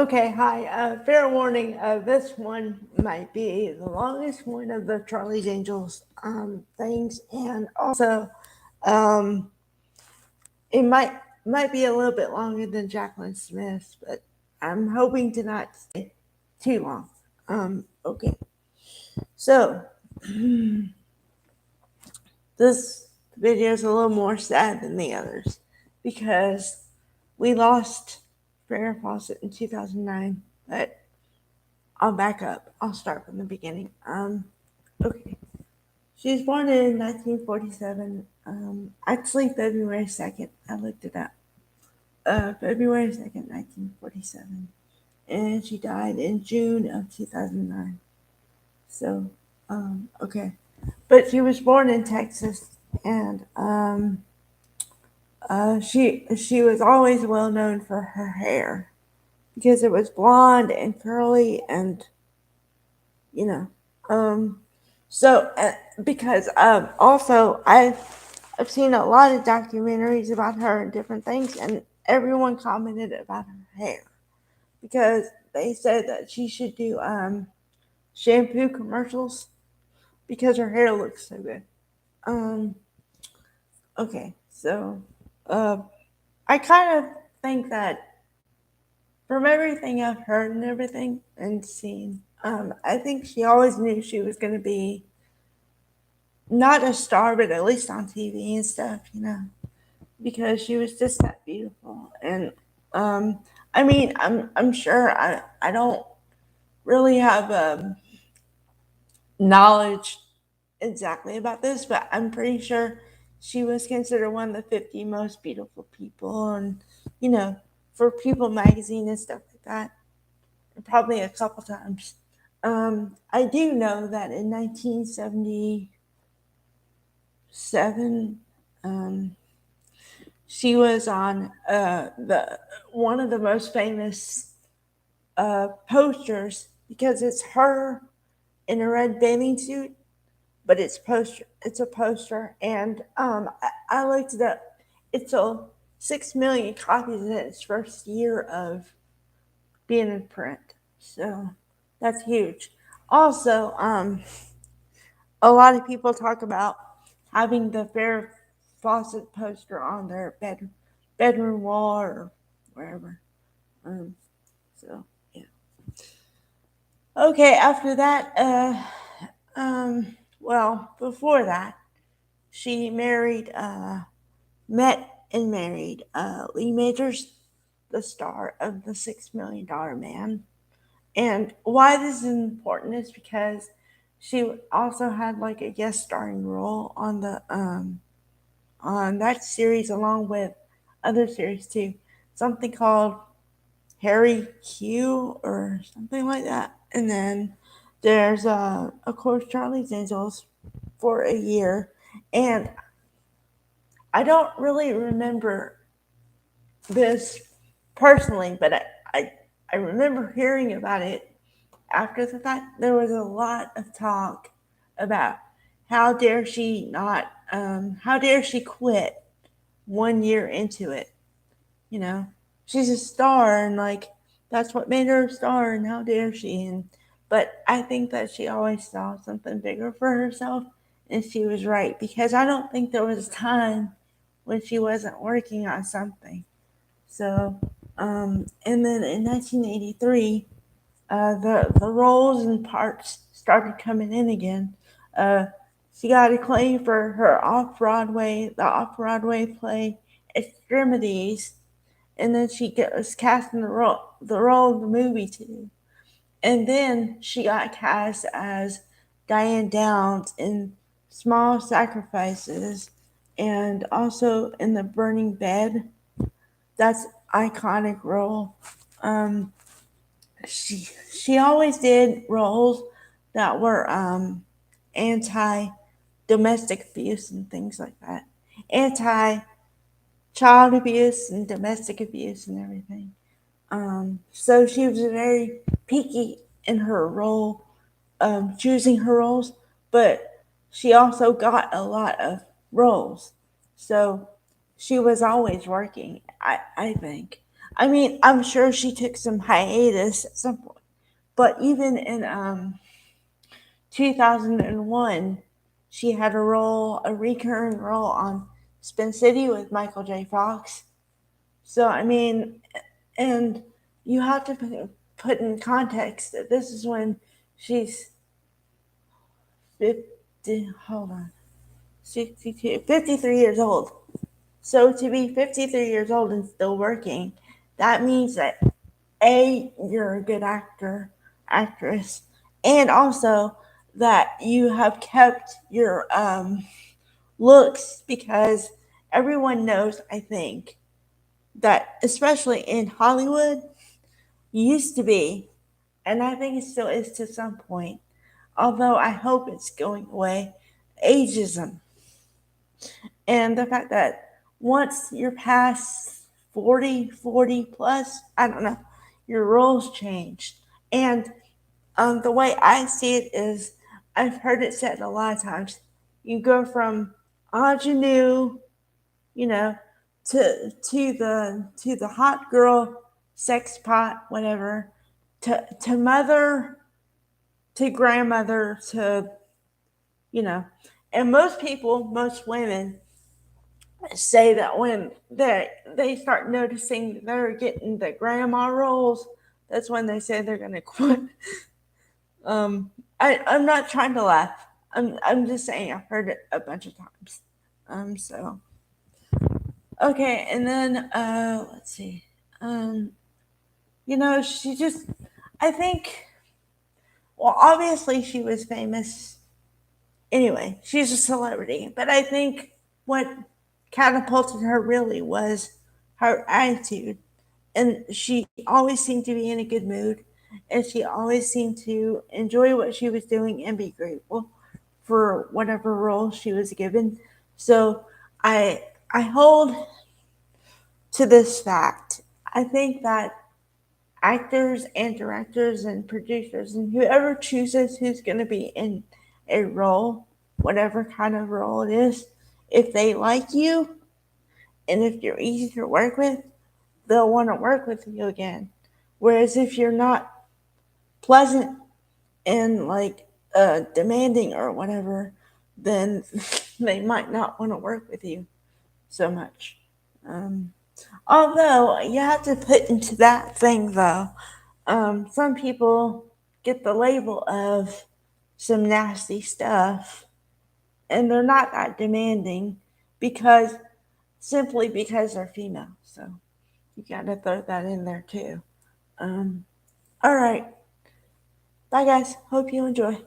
Okay, hi. Fair warning, this one might be the longest one of the Charlie's Angels things, and also um, it might be a little bit longer than Jacqueline Smith's, but I'm hoping to not stay too long. Okay, so this video is a little more sad than the others because we lost Farrah Fawcett in 2009, but I'll back up. I'll start from the beginning. Okay. She was born in 1947. Actually, February 2nd. I looked it up. February 2nd, 1947. And she died in June of 2009. So, okay. But she was born in Texas, and she was always well known for her hair because it was blonde and curly and you know. Um, because also I've seen a lot of documentaries about her and different things, and everyone commented about her hair because they said that she should do shampoo commercials because her hair looks so good. Um, okay, so uh, I kind of think that from everything I've heard and everything and seen, I think she always knew she was going to be not a star, but at least on TV and stuff, because she was just that beautiful. And um, I mean, I'm sure I don't really have knowledge exactly about this, but I'm pretty sure she was considered one of the 50 most beautiful people, and you know, for People magazine and stuff like that, probably a couple times. I do know that in 1977, um, she was on the one of the most famous posters because it's her in a red bathing suit, but it's a poster, and I looked it up. It sold 6 million copies in its first year of being in print, so that's huge. Also, a lot of people talk about having the Farrah Fawcett poster on their bedroom wall or wherever. Um, so yeah. Okay. After that, well, before that, she met and married Lee Majors, the star of the $6 Million Man. And why this is important is because she also had like a guest starring role on that series along with other series too. Something called Harry Q or something like that. And then there's of course Charlie's Angels for a year. And I don't really remember this personally, but I remember hearing about it after the fact. There was a lot of talk about how dare she quit 1 year into it. You know, she's a star, and like that's what made her a star, and how dare she? And but I think that she always saw something bigger for herself, and she was right because I don't think there was a time when she wasn't working on something. So, and then in 1983, the roles and parts started coming in again. Uh, she got acclaim for her the off Broadway play Extremities, and then was cast in the role of the movie too. And then she got cast as Diane Downs in Small Sacrifices, and also in The Burning Bed. That's iconic role. Um, she always did roles that were anti domestic abuse and things like that, anti child abuse and domestic abuse and everything. So she was very picky in her role, choosing her roles, but she also got a lot of roles. So she was always working, I think. I mean, I'm sure she took some hiatus at some point, but even in 2001, she had a recurring role on Spin City with Michael J. Fox. So, I mean, and you have to put in context that this is when she's 50, hold on, 62, 53 years old. So to be 53 years old and still working, that means that A, you're a good actress, and also that you have kept your looks, because everyone knows, I think, that especially in Hollywood, used to be, and I think it still is to some point, although I hope it's going away, ageism. And the fact that once you're past 40 plus, I don't know, your roles changed. And the way I see it is, I've heard it said a lot of times, you go from ingenue, you know, to the hot girl, sex pot, whatever, to mother, to grandmother, to, you know, and most people, most women say that when they start noticing they're getting the grandma roles, that's when they say they're gonna quit. I'm not trying to laugh. I'm just saying I've heard it a bunch of times. So okay, and then let's see. Um, she just, I think, well, obviously she was famous. Anyway, she's a celebrity, but I think what catapulted her really was her attitude, and she always seemed to be in a good mood, and she always seemed to enjoy what she was doing and be grateful for whatever role she was given. So I hold to this fact. I think that actors and directors and producers and whoever chooses who's going to be in a role, whatever kind of role it is, if they like you and if you're easy to work with, they'll want to work with you again. Whereas if you're not pleasant and like demanding or whatever, then they might not want to work with you so much. Um, Although you have to put into that thing though, some people get the label of some nasty stuff, and they're not that demanding because simply because they're female. So you gotta throw that in there too. Um, all right, bye guys. Hope you enjoy.